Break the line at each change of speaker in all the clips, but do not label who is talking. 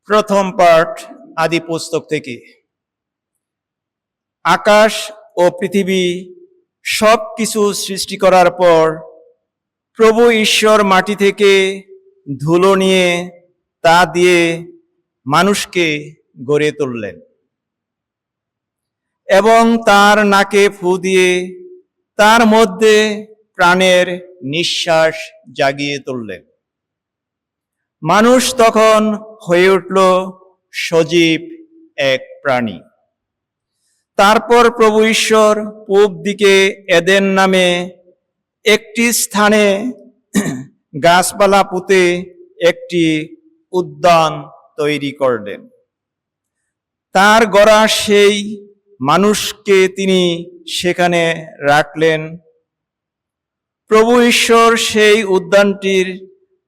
প্রথম পাঠ আদি পুস্তক থেকে। আকাশ ও পৃথিবী সব কিছু সৃষ্টি করার পর প্রভু ঈশ্বর মাটি থেকে ধুলো নিয়ে তা দিয়ে মানুষকে গড়ে তুললেন এবং তার নাকে ফু দিয়ে তার মধ্যে প্রাণের নিঃশ্বাস জাগিয়ে তুললেন। মানুষ তখন হয়ে উঠল সজীব এক প্রাণী। তারপর প্রভু ঈশ্বর পূব দিকে এদেন নামে একটি স্থানে গাছপালা পুঁতে একটি উদ্যান তৈরি করলেন। তার গড়া সেই মানুষকে তিনি সেখানে রাখলেন। প্রভু ঈশ্বর সেই উদ্যানটির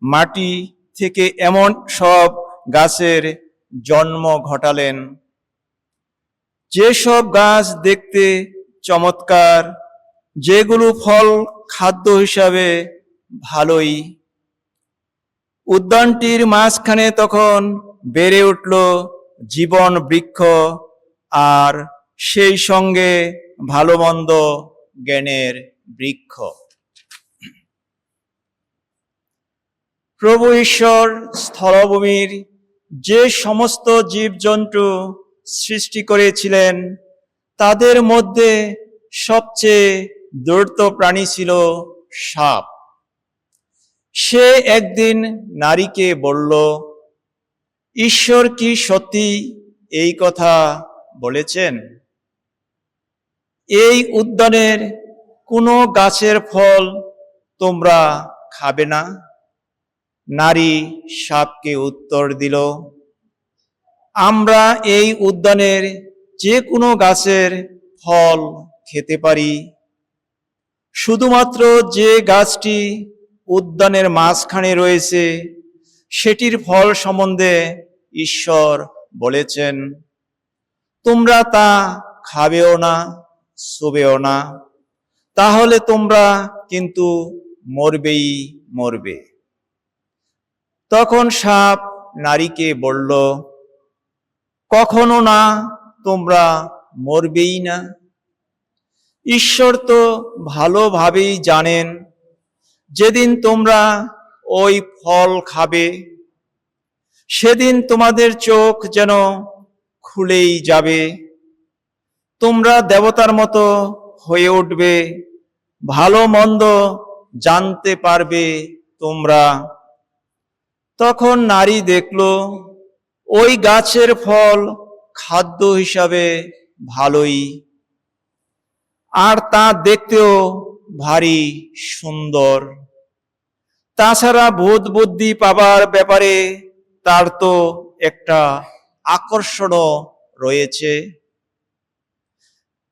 মাটি থেকে এমন সব গাছের জন্ম ঘটালেন যেসব গাছ দেখতে চমৎকার, যেগুলো ফল খাদ্য হিসাবে ভালোই। উদ্যানটির মাঝখানে তখন বেড়ে উঠল জীবন বৃক্ষ আর সেই সঙ্গে ভালো মন্দ জ্ঞানের বৃক্ষ। প্রভু ঈশ্বর স্থলভূমির যে সমস্ত জীবজন্তু সৃষ্টি করেছিলেন তাদের মধ্যে সবচেয়ে দ্রুত প্রাণী ছিল সাপ। সে একদিন নারীকে বলল, ঈশ্বর কি সত্যি এই কথা বলেছেন? এই উদ্যানের কোনো গাছের ফল তোমরা খাবে না? নারী সাপকে উত্তর দিল, আমরা এই উদ্যানের যে কোনো গাছের ফল খেতে পারি, শুধুমাত্র যে গাছটি উদ্যানের মাঝখানে রয়েছে সেটির ফল সম্বন্ধে ঈশ্বর বলেছেন, তোমরা তা খাবেও না, ছুবেও না, তাহলে তোমরা কিন্তু মরবেই মরবে। তখন সাপ নারীকে বলল, কখনো না, তোমরা মরবেই না। ঈশ্বর তো ভালোভাবেই জানেন যেদিন তোমরা ওই ফল খাবে সেদিন তোমাদের চোখ যেন খুলেই যাবে, তোমরা দেবতার মতো হয়ে উঠবে, ভালো মন্দ জানতে পারবে তোমরা। তখন নারী দেখল ওই গাছের ফল খাদ্য হিসাবে ভালোই, আর তা দেখতেও ভারী সুন্দর। তাছাড়া বোধ বুদ্ধি পাবার ব্যাপারে তার তো একটা আকর্ষণও রয়েছে।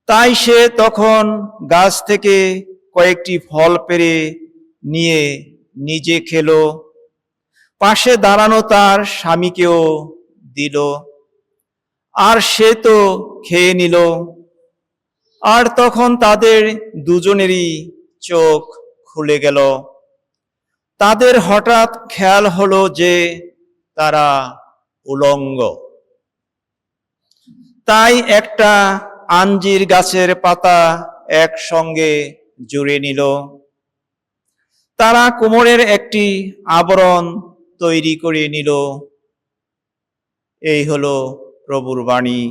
তাই সে তখন গাছ থেকে কয়েকটি ফল পেড়ে নিয়ে নিজে খেলো, পাশে দাঁড়ানো তার স্বামীকেও দিল, আর সে তো খেয়ে নিল। আর তখন তাদের দুজনেরই চোখ খুলে গেল। তাদের হঠাৎ খেয়াল হলো যে তারা উলঙ্গ। তাই একটা আঞ্জির গাছের পাতা একসঙ্গে জুড়ে নিল। তারা কোমরের একটি আবরণ তৈরি করে নিল। এই হলো প্রভুর বাণী।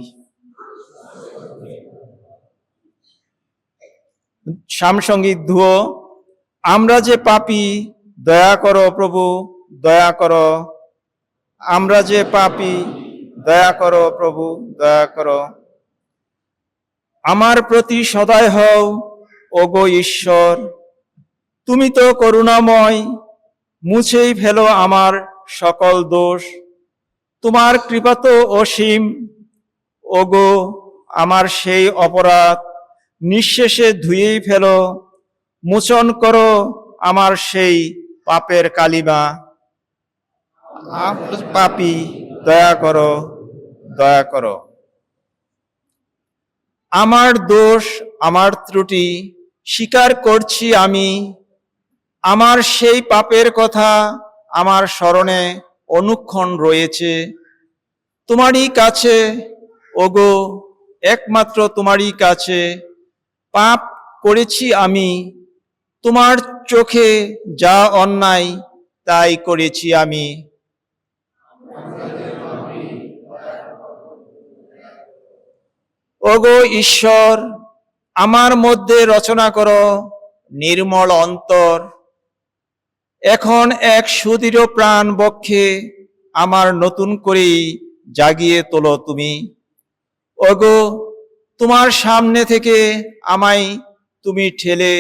সামসঙ্গীত ধুয়ো। আমরা যে পাপী, দয়া করো প্রভু, দয়া করো। আমরা যে পাপী, দয়া করো প্রভু, দয়া করো। আমার প্রতি সদয় হও ওগো ঈশ্বর, তুমি তো করুণাময়, মুছেই ফেলো আমার সকল দোষ। তোমার কৃপা তো অসীম, ওগো আমার সেই অপরাধ নিঃশেষে ধুয়েই ফেলো, মোচন করো আমার সেই পাপের কালিমা। পাপী, দয়া করো, দয়া করো। আমার দোষ, আমার ত্রুটি স্বীকার করছি আমি। আমার সেই পাপের কথা আমার স্মরণে অনুক্ষণ রয়েছে। তোমারই কাছে, ওগো, একমাত্র তোমারই কাছে পাপ করেছি আমি, তোমার চোখে যা অন্যায় তাই করেছি আমি। ওগো ঈশ্বর, আমার মধ্যে রচনা করো নির্মল অন্তর, এখন এক সুদৃঢ় প্রাণ বক্ষে আমার নতুন করেই জাগিয়ে তোলো তুমি। ওগো, তোমার সামনে থেকে আমায় তুমি ঠেলে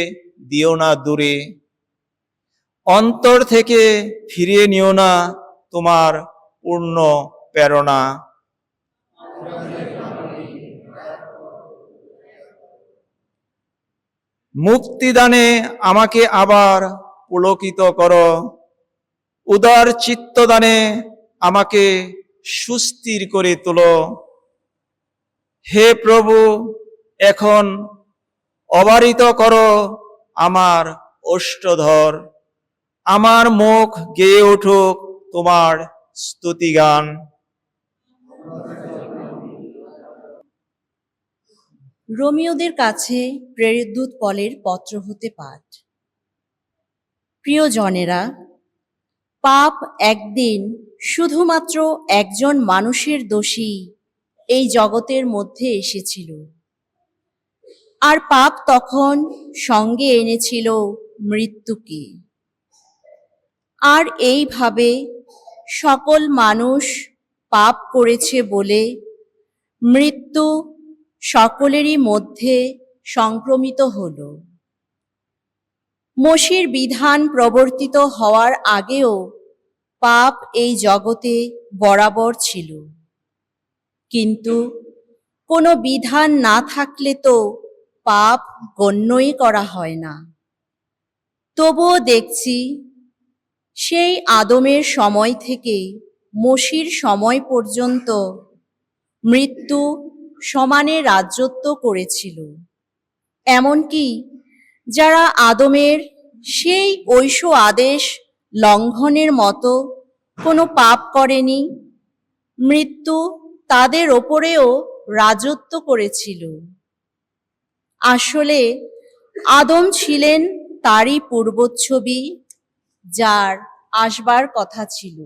দিও না দূরে, অন্তর থেকে ফিরিয়ে নিও না তোমার পূর্ণ প্রেরণা। মুক্তিদানে আমাকে আবার পুলকিত করো, উদার চিত্তদানে আমাকে সুস্থির করে তোলো। হে প্রভু, এখন অবারিত করো আমার ওষ্ঠধর, আমার মুখ গেয়ে উঠুক তোমার স্তুতিগান।
রোমিওদের কাছে প্রেরিতদূত পলের পত্র হতে পাঠ। প্রিয়জনেরা, পাপ একদিন শুধুমাত্র একজন মানুষের দোষী এই জগতের মধ্যে এসেছিল, আর পাপ তখন সঙ্গে এনেছিল মৃত্যুকে। আর এইভাবে সকল মানুষ পাপ করেছে বলে মৃত্যু সকলেরই মধ্যে সংক্রমিত হল। মোশির বিধান প্রবর্তিত হওয়ার আগেও পাপ এই জগতে বরাবর ছিল, কিন্তু কোনো বিধান না থাকলে তো পাপ গণ্যই করা হয় না। তবুও দেখছি সেই আদমের সময় থেকে মোশির সময় পর্যন্ত মৃত্যু সমানে রাজত্ব করেছিল। এমনকি যারা আদমের সেই ঐশ আদেশ লঙ্ঘনের মতো কোনো পাপ করেনি, মৃত্যু তাদের ওপরেও রাজত্ব করেছিল। আসলে আদম ছিলেন তারই পূর্বচ্ছবি, যার আসবার কথা ছিল।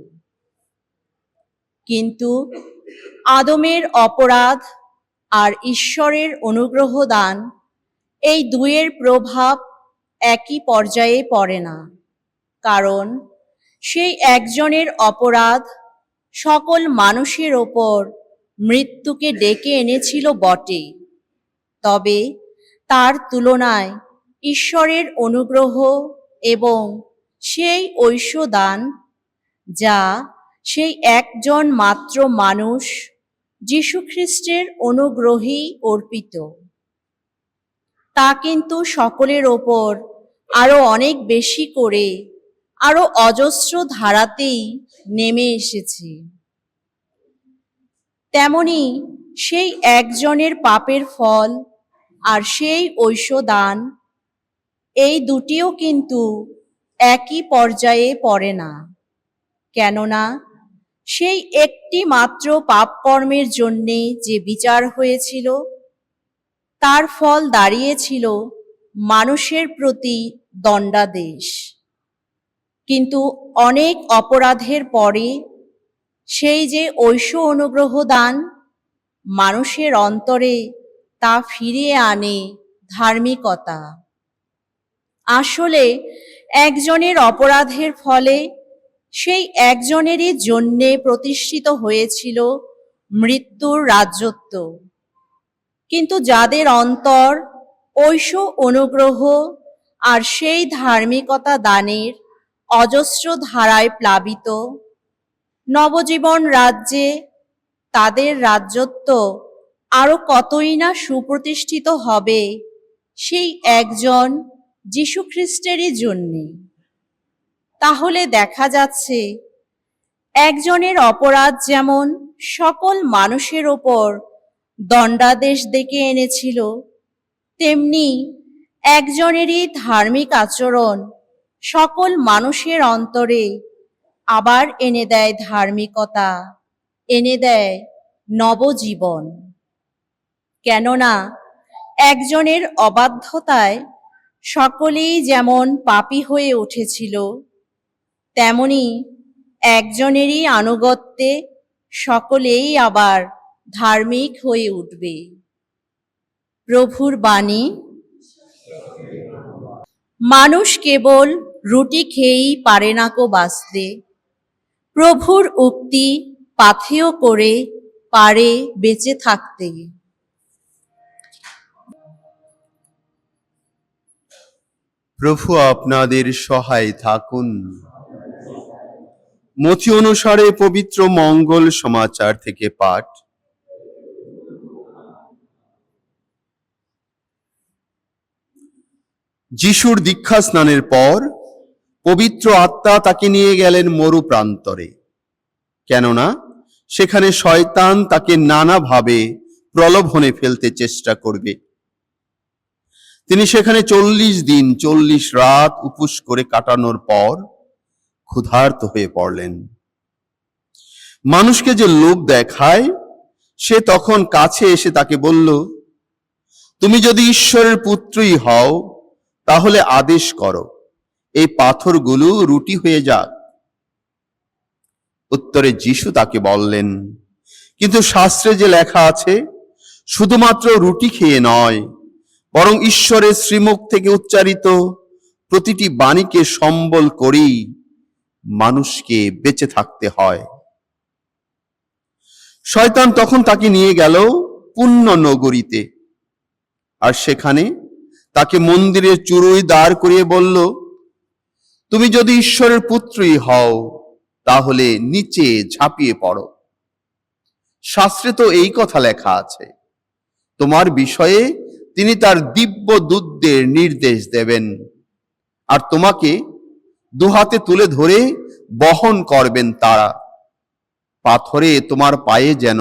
কিন্তু আদমের অপরাধ আর ঈশ্বরের অনুগ্রহ দান, এই দুয়ের প্রভাব একই পর্যায়ে পড়ে না, কারণ সেই একজনের অপরাধ সকল মানুষের ওপর মৃত্যুকে ডেকে এনেছিল বটে, তবে তার তুলনায় ঈশ্বরের অনুগ্রহ এবং সেই ঐশ দান, যা সেই একজন মাত্র মানুষ যীশু খ্রিস্টের অনুগ্রহেই অর্পিত, তা কিন্তু সকলের ওপর আরো অনেক বেশি করে আরো অজস্র ধারাতেই নেমে এসেছে। তেমনি সেই একজনের পাপের ফল আর সেই ঐশ দান, এই দুটিও কিন্তু একই পর্যায়ে পড়ে না, কেননা সেই একটি মাত্র পাপ কর্মের জন্যে যে বিচার হয়েছিল, তার ফল দাঁড়িয়েছিল মানুষের প্রতি দণ্ডাদেশ। কিন্তু অনেক অপরাধের পরে সেই যে ঐশ অনুগ্রহ দান, মানুষের অন্তরে তা ফিরিয়ে আনে ধার্মিকতা। আসলে একজনের অপরাধের ফলে সেই একজনেরই জন্যে প্রতিষ্ঠিত হয়েছিল মৃত্যুর রাজত্ব, কিন্তু যাদের অন্তর ঐশ অনুগ্রহ আর সেই ধার্মিকতা দানের অজস্র ধারায় প্লাবিত, নবজীবন রাজ্যে তাদের রাজত্ব আরো কতই না সুপ্রতিষ্ঠিত হবে সেই একজন যীশু খ্রিস্টেরই জন্যে। তাহলে দেখা যাচ্ছে, একজনের অপরাধ যেমন সকল মানুষের ওপর দণ্ডাদেশ ডেকে এনেছিল, তেমনি একজনেরই ধার্মিক আচরণ সকল মানুষের অন্তরে আবার এনে দেয় ধার্মিকতা, এনে দেয় নবজীবন। কেননা একজনের অবাধ্যতায় সকলেই যেমন পাপী হয়ে উঠেছিল, তেমনি একজনেরই আনুগত্যে সকলেই আবার ধার্মিক হয়ে উঠবে। প্রভুর বাণী। মানুষ কেবল রুটি খেয়েই পারে না কো বাঁচতে, প্রভুর উক্তি পাথেয় করে পারে বেঁচে থাকতে।
প্রভু আপনাদের সহায় থাকুন। মথি অনুসারে পবিত্র মঙ্গল সমাচার থেকে পাঠ। যিশুর দীক্ষা স্নানের পর পবিত্র আত্মা তাকে নিয়ে গেলেন মরু প্রান্তরে, কেননা সেখানে শয়তান তাকে নানাভাবে প্রলোভনে ফেলতে চেষ্টা করবে। তিনি সেখানে 40 দিন 40 রাত উপোস করে কাটানোর পর ক্ষুধার্ত হয়ে পড়লেন। মানুষকে যে লোভ দেখায়, সে তখন কাছে এসে তাকে বলল, তুমি যদি ঈশ্বরের পুত্রই হও তাহলে আদেশ করো, এই পাথরগুলো রুটি হয়ে যাক। উত্তরে যিশু তাকে বললেন, কিন্তু শাস্ত্রে যে লেখা আছে, শুধুমাত্র রুটি খেয়ে নয়, বরং ঈশ্বরের শ্রীমুখ থেকে উচ্চারিত প্রতিটি বাণীকে সম্বল করেই মানুষকে বেঁচে থাকতে হয়। শয়তান তখন তাকে নিয়ে গেল পুণ্য নগরীতে, আর সেখানে তাকে মন্দিরের চুড়োয় দাঁড় করিয়ে বলল, তুমি যদি ঈশ্বরের পুত্রই হও তাহলে নিচে ঝাঁপিয়ে পড়ো। শাস্ত্রে তো এই কথা লেখা আছে, তোমার বিষয়ে তিনি তার দিব্য দূতদের নির্দেশ দেবেন, আর তোমাকে দুহাতে তুলে ধরে বহন করবেন তারা, পাথরে তোমার পায়ে যেন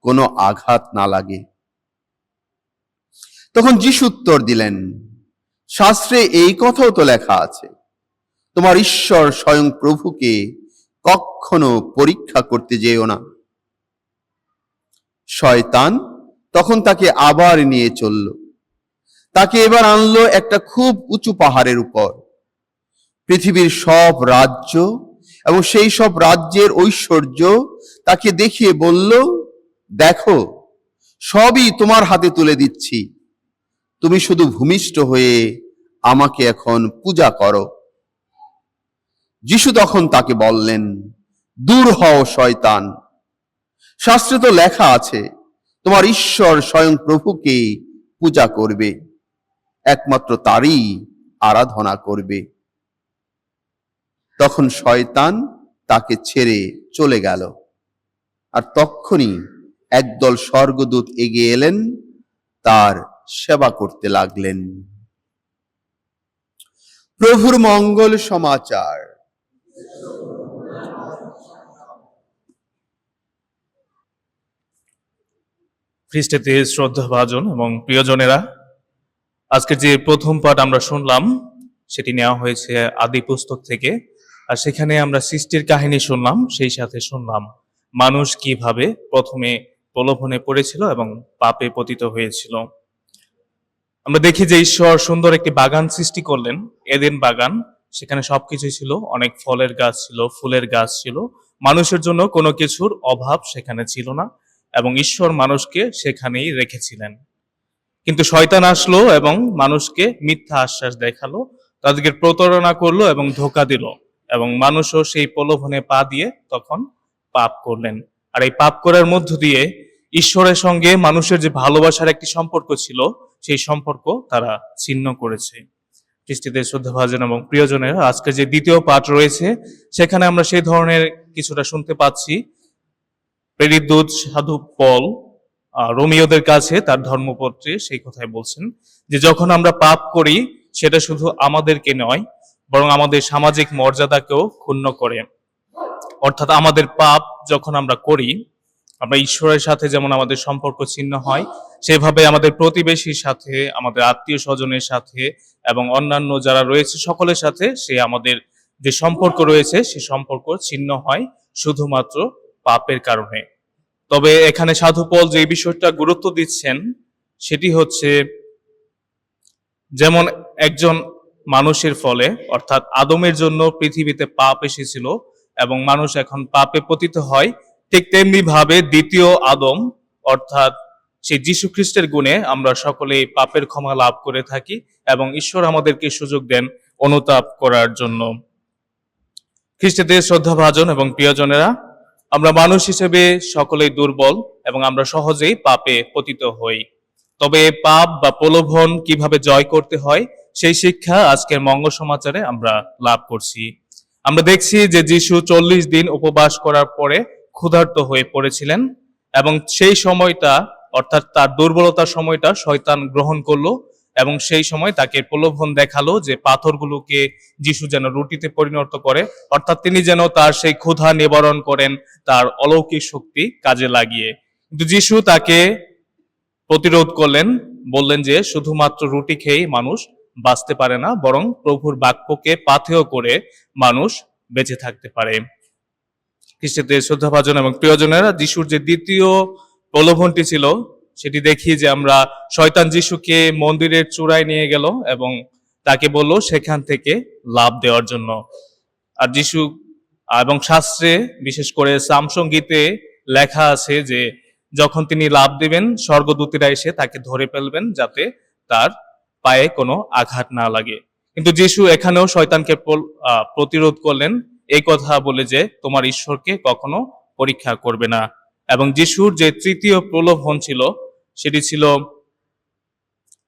কোনো আঘাত না লাগে। তখন যিশু উত্তর দিলেন, শাস্ত্রে এই কথাও তো লেখা আছে, তোমার ঈশ্বর স্বয়ং প্রভুকে কখনো পরীক্ষা করতে যেও না। শয়তান তখন তাকে আবার নিয়ে চলল। তাকে এবার আনলো একটা খুব উঁচু পাহাড়ের উপর। পৃথিবীর সব রাজ্য এবং সেই সব রাজ্যের ঐশ্বর্য তাকে দেখিয়ে বলল, দেখো, সবই তোমার হাতে তুলে দিচ্ছি, তুমি শুধু ভূমিষ্ঠ হয়ে আমাকে এখন পূজা করো। যিশু তখন তাকে বললেন, দূর হও শয়তান, শাস্ত্রে তো লেখা আছে, তোমার ঈশ্বর স্বয়ং প্রভুকে পূজা করবে, একমাত্র তারই আরাধনা করবে। তখন শয়তান তাকে ছেড়ে চলে গেল, আর তক্ষুনি একদল স্বর্গদূত এগিয়ে এলেন, তার সেবা করতে লাগলেন। প্রভুর মঙ্গল সমাচার।
খ্রিস্টেতে শ্রদ্ধাভাজন এবং প্রিয়জনেরা, আজকের যে প্রথম পাঠ আমরা শুনলাম সেটি নেওয়া হয়েছে আদি পুস্তক থেকে, আর সেখানে আমরা সৃষ্টির কাহিনী শুনলাম, সেই সাথে শুনলাম মানুষ কিভাবে প্রথমে প্রলোভনে পড়েছিল এবং পাপে পতিত হয়েছিল। আমরা দেখি যে ঈশ্বর সুন্দর একটি বাগান সৃষ্টি করলেন, এদেন বাগান। সেখানে সবকিছু ছিল, অনেক ফলের গাছ ছিল, ফুলের গাছ ছিল, মানুষের জন্য কোনো কিছুর অভাব সেখানে ছিল না, এবং ঈশ্বর মানুষকে সেখানেই রেখেছিলেন। কিন্তু শয়তান আসলো এবং মানুষকে মিথ্যা আশ্বাস দেখালো, তাদেরকে প্রতারণা করলো এবং ধোঁকা দিল, এবং মানুষও সেই প্রলোভনে পা দিয়ে তখন পাপ করলেন। আর এই পাপ করার মধ্য দিয়ে ঈশ্বরের সঙ্গে মানুষের যে ভালোবাসার একটি সম্পর্ক ছিল, সেই সম্পর্ক তারা ছিন্ন করেছে। খ্রিস্টীতে শ্রদ্ধাভাজন এবং প্রিয়জনের, আজকে যে দ্বিতীয় পাঠ রয়েছে সেখানে আমরা সেই ধরনের কিছুটা শুনতে পাচ্ছি। প্রেরিত দূত সাধু পল রোমিওদের কাছে তার ধর্মপত্রে সেই কথাই বলছেন যে যখন আমরা পাপ করি সেটা শুধু আমাদেরকে নয়, বরং আমাদের সামাজিক মর্যাদাকেও ক্ষুণ্ণ করে। অর্থাৎ আমাদের পাপ যখন আমরা করি, আমরা ঈশ্বরের সাথে যেমন আমাদের সম্পর্ক ছিন্ন হয়, সেভাবে আমাদের প্রতিবেশীর সাথে, আমাদের আত্মীয় স্বজনের সাথে এবং অন্যান্য যারা রয়েছে সকলের সাথে সে আমাদের যে সম্পর্ক রয়েছে সে সম্পর্ক ছিন্ন হয় শুধুমাত্র পাপের কারণে। তবে এখানে সাধু পল যে বিষয়টা গুরুত্ব দিচ্ছেন সেটি হচ্ছে, যেমন একজন মানুষের ফলে অর্থাৎ আদমের জন্য পৃথিবীতে পাপ এসেছিল এবং মানুষ এখন পাপে পতিত হয়, ঠিক তেমনি ভাবে দ্বিতীয় আদম অর্থাৎ সেই যীশু খ্রিস্টের গুণে আমরা সকলেই পাপের ক্ষমা লাভ করে থাকি এবং ঈশ্বর আমাদেরকে সুযোগ দেন অনুতাপ করার জন্য। খ্রিস্টদের শ্রদ্ধাভাজন এবং প্রিয়জনেরা, আমরা মানুষ হিসেবে সকলেই দুর্বল এবং আমরা সহজেই পাপে পতিত হই। তবে পাপ বা প্রলোভন কিভাবে জয় করতে হয় সেই শিক্ষা আজকের মঙ্গল সমাচারে আমরা লাভ করছি। আমরা দেখছি যে যীশু 40 দিন উপবাস করার পরে ক্ষুধার্ত হয়ে পড়েছিলেন এবং সেই সময়টা অর্থাৎ তার দুর্বলতার সময়টা শয়তান গ্রহণ করলো এবং সেই সময় তাকে প্রলোভন দেখালো যে পাথরগুলোকে যীশু যেন রুটিতে পরিণত করে, অর্থাৎ তিনি যেন তার সেই ক্ষুধা নিবারণ করেন তার অলৌকিক শক্তি কাজে লাগিয়ে। কিন্তু যীশু তাকে প্রতিরোধ করলেন, বললেন যে শুধুমাত্র রুটি খেয়েই মানুষ বাঁচতে পারে না, বরং প্রভুর বাক্যকে পাথেয় করে মানুষ বেঁচে থাকতে পারে। খ্রিস্টদের শ্রদ্ধাভাজন এবং প্রিয়জনেরা, যিশুর যে দ্বিতীয় প্রলোভনটি ছিল সেটি দেখি যে আমরা শয়তান যিশুকে মন্দিরের চূড়ায় নিয়ে গেল এবং তাকে বলল সেখান থেকে লাভ দেওয়ার জন্য। আর যিশু এবং শাস্ত্রে বিশেষ করে সামসঙ্গীতে লেখা আছে যে যখন তিনি লাভ দিবেন স্বর্গদূতেরা এসে তাকে ধরে ফেলবেন যাতে তার পায়ে কোনো আঘাত না লাগে। কিন্তু যিশু এখানেও শয়তানকে প্রতিরোধ করলেন এই কথা বলে যে তোমার ঈশ্বরকে কখনো পরীক্ষা করবে না। এবং যিশুর যে তৃতীয় প্রলোভন ছিল সেটি ছিল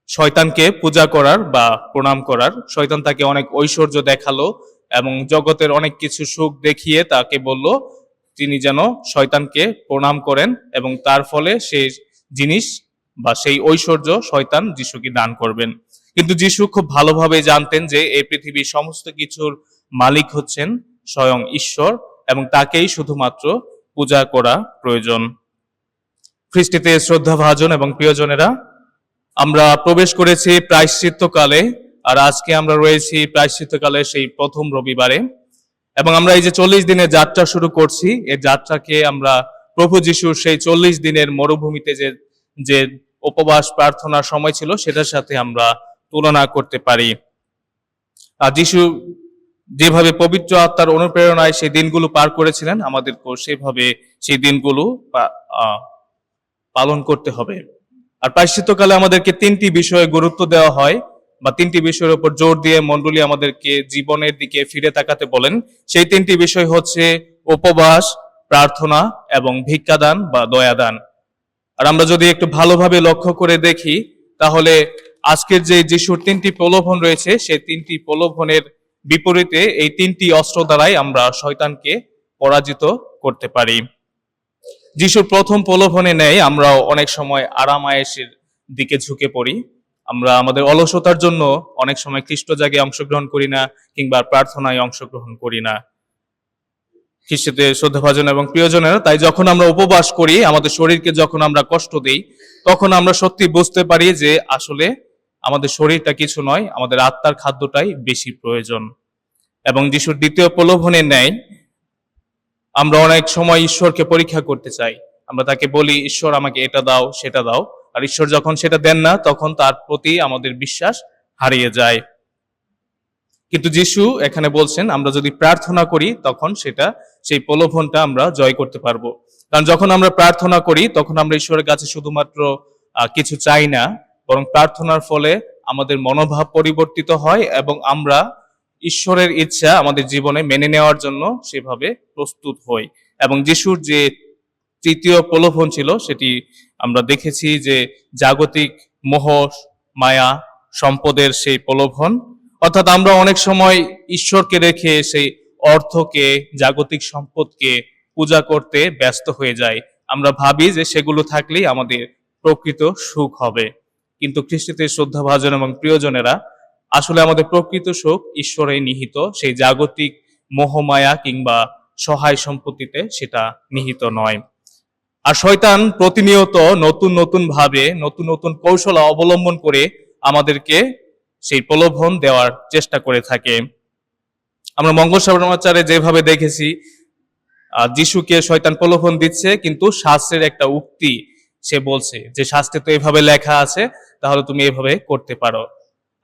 শয়তানকে পূজা করার বা প্রণাম করার। শয়তান তাকে অনেক ঐশ্বর্য দেখালো এবং জগতের অনেক কিছু সুখ দেখিয়ে তাকে বলল তিনি যেন শয়তানকে প্রণাম করেন এবং তার ফলে সেই জিনিস বা সেই ঐশ্বর্য শয়তান যিশুকে দান করবেন। কিন্তু যিশু খুব ভালোভাবে জানতেন যে এই পৃথিবীর সমস্ত কিছুর মালিক হচ্ছেন স্বয়ং ঈশ্বর এবং তাকেই শুধুমাত্র পূজা করা প্রয়োজন। খ্রিস্টীতে শ্রদ্ধাভাজন এবং প্রিয়জনেরা, আমরা প্রবেশ করেছি প্রায়শ্চিত্তকালে, আর আজকে আমরা রয়েছি প্রায়শ্চিত্তকালে সেই প্রথম রবিবারে এবং আমরা এই যে 40 দিনের যাত্রা শুরু করছি, এই যাত্রাকে আমরা প্রভু যিশুর সেই 40 দিনের মরুভূমিতে যে উপবাস প্রার্থনার সময় ছিল সেটার সাথে আমরা তুলনা করতে পারি। আর যিশু যেভাবে পবিত্র আত্মার অনুপ্রেরণায় সেই দিনগুলো পার করেছিলেন, আমাদেরকেও সেভাবে সেই দিনগুলো পালন করতে হবে। আর প্রায়শ্চিত্তকালে আমাদেরকে 3টি বিষয়ে গুরুত্ব দেওয়া হয় বা 3টি বিষয়ের উপর জোর দিয়ে মণ্ডলী আমাদেরকে জীবনের দিকে ফিরে তাকাতে বলেন। সেই 3টি বিষয় হচ্ছে উপবাস, প্রার্থনা এবং ভিক্ষাদান বা দয়াদান। আর আমরা যদি একটু ভালোভাবে লক্ষ্য করে দেখি তাহলে আজকের যে যিশুর 3টি প্রলোভন রয়েছে সেই 3টি প্রলোভনের বিপরীতে এই 3টি অস্ত্র দ্বারাই আমরা শয়তানকে পরাজিত করতে পারি। যিশুর প্রথম প্রলোভনে নেই আমরাও অনেক সময় আরাম আয়েশের দিকে ঝুঁকে পড়ি। আমরা আমাদের অলসতার জন্য অনেক সময় খ্রিস্ট জাগে অংশগ্রহণ করি না কিংবা প্রার্থনায় অংশগ্রহণ করি না। খ্রিস্টদের শ্রদ্ধাভাজন এবং প্রিয়জনেরা, তাই যখন আমরা উপবাস করি, আমাদের শরীরকে যখন আমরা কষ্ট দেই, তখন আমরা সত্যি বুঝতে পারি যে আসলে আমাদের শরীরটা কিছু নয়, আমাদের আত্মার খাদ্যটাই বেশি প্রয়োজন। এবং যিশুর দ্বিতীয় প্রলোভনে নেয় আমরা অনেক সময় ঈশ্বরকে পরীক্ষা করতে চাই। আমরা তাকে বলি ঈশ্বর আমাকে এটা দাও সেটা দাও, আর ঈশ্বর যখন সেটা দেন না তখন তার প্রতি আমাদের বিশ্বাস হারিয়ে যায়। কিন্তু যিশু এখানে বলছেন আমরা যদি প্রার্থনা করি তখন সেই প্রলোভনটা আমরা জয় করতে পারবো। কারণ যখন আমরা প্রার্থনা করি তখন আমরা ঈশ্বরের কাছে শুধুমাত্র কিছু চাই না, বরং প্রার্থনার ফলে আমাদের মনোভাব পরিবর্তিত হয় এবং আমরা ঈশ্বরের ইচ্ছা আমাদের জীবনে মেনে নেওয়ার জন্য সেভাবে প্রস্তুত হই। এবং যিশুর যে তৃতীয় প্রলোভন ছিল সেটি আমরা দেখেছি যে জাগতিক মোহ, মায়া, সম্পদের সেই প্রলোভন। অর্থাৎ আমরা অনেক সময় ঈশ্বরকে রেখে সেই অর্থকে, জাগতিক সম্পদকে পূজা করতে ব্যস্ত হয়ে যাই। আমরা ভাবি যে সেগুলো থাকলেই আমাদের প্রকৃত সুখ হবে। কিন্তু খ্রিস্টদের শ্রদ্ধাভাজন এবং প্রিয়জনেরা, আসলে আমাদের প্রকৃত সুখ ঈশ্বরে নিহিত, সেই জাগতিক মোহমায়া কিংবা সহায় সম্পত্তিতে সেটা নিহিত নয়। আর শয়তান প্রতিনিয়ত নতুন নতুন ভাবে নতুন নতুন কৌশল অবলম্বন করে আমাদেরকে সেই প্রলোভন দেওয়ার চেষ্টা করে থাকে। আমরা মঙ্গল সমাচারে যেভাবে দেখেছি যিশুকে শয়তান প্রলোভন দিচ্ছে, কিন্তু শাস্ত্রের একটা উক্তি সে বলছে যে শাস্ত্রে তো এভাবে লেখা আছে, তাহলে তুমি এভাবে করতে পারো।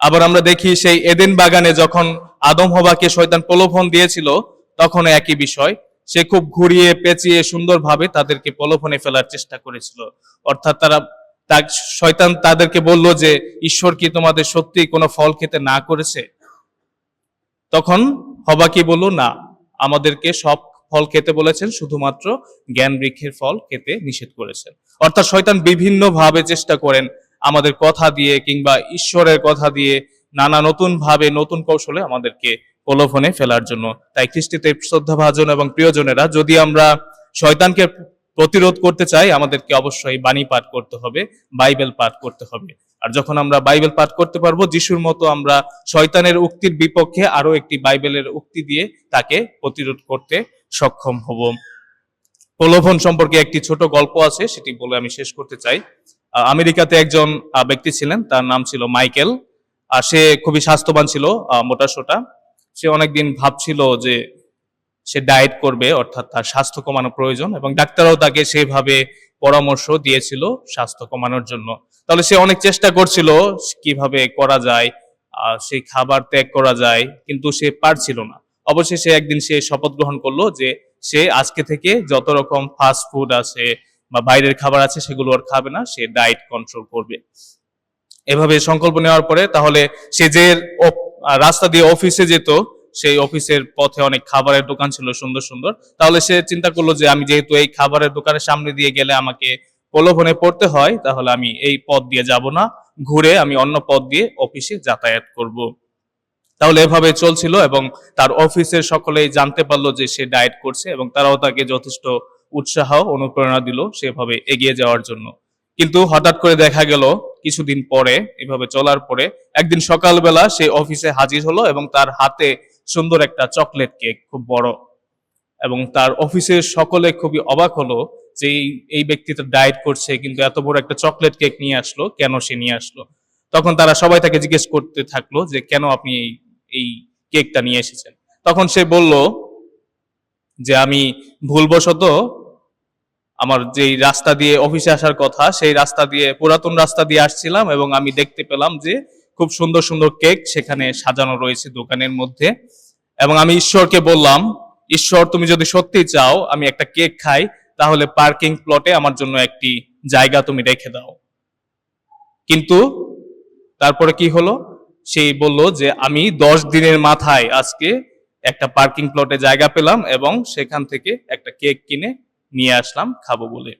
আবার আমরা দেখি সেই এদেন বাগানে যখন আদম হওয়াকে শয়তান প্রলোভন দিয়েছিল, তখন একই বিষয়, সে খুব ঘুরিয়ে পেঁচিয়ে সুন্দরভাবে তাদেরকে প্রলোভনে ফেলার চেষ্টা করেছিল। অর্থাৎ শয়তান তাদেরকে বলল যে ঈশ্বর কি তোমাদের সত্যি কোনো ফল খেতে না করেছে? তখন হবা কি বলল, না, আমাদেরকে সব ফল খেতে বলেছেন, শুধুমাত্র জ্ঞান বৃক্ষের ফল খেতে নিষেধ করেছেন। অর্থাৎ শয়তান বিভিন্ন ভাবে চেষ্টা করেন আমাদের কথা দিয়ে কিংবা ঈশ্বরের কথা দিয়ে নানা নতুন ভাবে নতুন কৌশলে আমাদেরকে প্রলোভনে ফেলার জন্য। তাই খ্রিস্টীতে শ্রদ্ধাভাজন এবং প্রিয়জনেরা, যদি আমরা শয়তানকে প্রতিরোধ করতে চাই, আমাদেরকে অবশ্যই বাণী পাঠ করতে হবে, বাইবেল পাঠ করতে হবে। আর যখন আমরা বাইবেল পাঠ করতে পারবো, যিশুর মতো আমরা শয়তানের উক্তির বিপক্ষে আরো একটি বাইবেলের উক্তি দিয়ে তাকে প্রতিরোধ করতে সক্ষম হব। প্রলোভন সম্পর্কে একটি ছোট গল্প আছে, সেটি বলে আমি শেষ করতে চাই। আমেরিকাতে একজন ব্যক্তি ছিলেন, তার নাম ছিল মাইকেল। আর সে খুবই স্বাস্থ্যবান ছিল, মোটাসোটা। সে অনেকদিন ভাবছিল যে সে ডায়েট করবে, অর্থাৎ তার স্বাস্থ্য কমানো প্রয়োজন, এবং ডাক্তাররাও তাকে সেভাবে পরামর্শ দিয়েছিল স্বাস্থ্য কমানোর জন্য। তাহলে সে অনেক চেষ্টা করছিল কিভাবে করা যায়, সেই খাবার ত্যাগ করা যায়, কিন্তু সে পারছিল না। অবশেষে একদিন সে শপথ গ্রহণ করলো যে সে আজকে থেকে যত রকম ফাস্ট ফুড আছে বা বাইরের খাবার আছে সেগুলো আর খাবে না, সে ডায়েট কন্ট্রোল করবে। এভাবে সংকল্প নেওয়ার পরে তাহলে সে যে রাস্তা দিয়ে অফিসে যেত, সেই অফিসের পথে অনেক খাবারের দোকান ছিল সুন্দর সুন্দর। তাহলে সে চিন্তা করলো যে আমি যেহেতু এই খাবারের দোকানের সামনে দিয়ে গেলে আমাকে প্রলোভনে পড়তে হয়, তাহলে আমি এই পথ দিয়ে যাব না, ঘুরে আমি অন্য পথ দিয়ে অফিসে যাতায়াত করব। তাহলে এভাবে চলছিল এবং তার অফিসের সকলেই জানতে পারলো যে সে ডায়েট করছে, এবং তারাও তাকে যথেষ্ট উৎসাহ অনুপ্রেরণা দিল সেভাবে এগিয়ে যাওয়ার জন্য। কিন্তু হঠাৎ করে দেখা গেল কিছুদিন পরে, এভাবে চলার পরে একদিন সকালবেলা সে অফিসে হাজির হলো এবং তার হাতে সুন্দর একটা চকলেট কেক, খুব বড়। এবং তার অফিসের সকলে খুবই অবাক হলো যে এই ব্যক্তি তো ডায়েট করছে, কিন্তু এত বড় একটা চকলেট কেক নিয়ে আসলো, কেন সে নিয়ে আসলো? তখন তারা সবাই তাকে জিজ্ঞেস করতে থাকলো যে কেন আপনি এই কেকটা নিয়ে এসেছেন। তখন সে বলল যে আমি ভুলবশত আমার যেই রাস্তা দিয়ে অফিসে আসার কথা, সেই রাস্তা দিয়ে, পুরাতন রাস্তা দিয়ে আসছিলাম, এবং আমি দেখতে পেলাম যে খুব সুন্দর সুন্দর কেক সেখানে সাজানো রয়েছে দোকানের মধ্যে। এবং আমি ঈশ্বরকে বললাম, ঈশ্বর তুমি যদি সত্যি চাও আমি একটা কেক খাই, তাহলে পার্কিং প্লটে আমার জন্য একটি জায়গা তুমি রেখে দাও। কিন্তু তারপরে কি হলো, সেই বলল যে আমি 10 দিনের মাথায় আজকে একটা পার্কিং প্লটে জায়গা পেলাম এবং সেখান থেকে একটা কেক কিনে নিয়ে আসলাম খাবো বলে।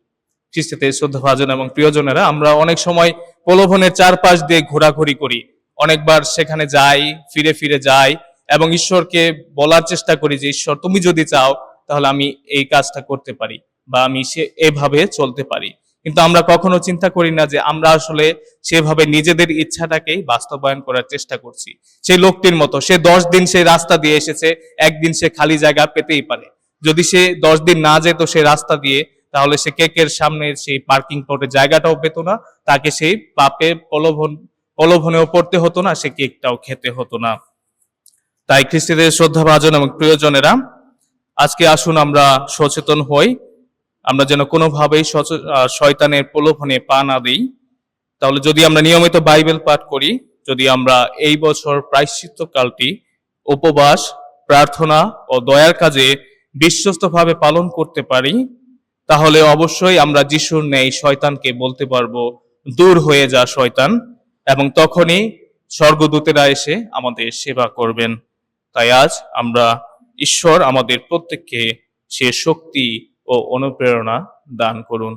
খ্রিস্টীতে শ্রদ্ধাভাজন এবং প্রিয়জনেরা, আমরা অনেক সময় প্রলোভনের চারপাশ দিয়ে ঘোরাঘুরি করি, অনেকবার সেখানে যাই, ফিরে ফিরে যাই এবং ঈশ্বরকে বলার চেষ্টা করি যে ঈশ্বর তুমি যদি চাও তাহলে আমি এই কাজটা করতে পারি বা আমি এভাবে চলতে পারি। কিন্তু আমরা কখনো চিন্তা করি না যে আমরা আসলে সেভাবে নিজেদের ইচ্ছাটাকেই বাস্তবায়ন করার চেষ্টা করছি। সেই লোকটির মতো, সে 10 দিন সেই রাস্তা দিয়ে এসেছে, একদিন সে খালি জায়গা পেতেই পারে। যদি সে 10 দিন না যেত সে রাস্তা দিয়ে, তাহলে সে কেকের সামনে সেই পার্কিং প্লটের জায়গাটাও পেত না, তাকে সেই পাপে প্রলোভনেও পড়তে হতো না, সে কেকটাও খেতে হতো না। তাই খ্রিস্টীদের শ্রদ্ধাভাজন এবং প্রিয়জনেরা, আজকে আসুন আমরা সচেতন হই, আমরা যেন কোনোভাবেই শয়তানের প্রলোভনে পা না দিই। তাহলে যদি আমরা নিয়মিত বাইবেল পাঠ করি, যদি আমরা এই বছর প্রায়শ্চিত্তকালটি উপবাস, প্রার্থনা ও দয়ার কাজে বিশ্বস্তভাবে পালন করতে পারি, তাহলে অবশ্যই আমরা যিশুর ন্যায় শয়তানকে বলতে পারবো, দূর হয়ে যা শয়তান, এবং তখনই স্বর্গদূতেরা এসে আমাদের সেবা করবেন। তাই আজ আমরা ঈশ্বর আমাদের প্রত্যেককে সে শক্তি ও অনুপ্রেরণা দান করুন।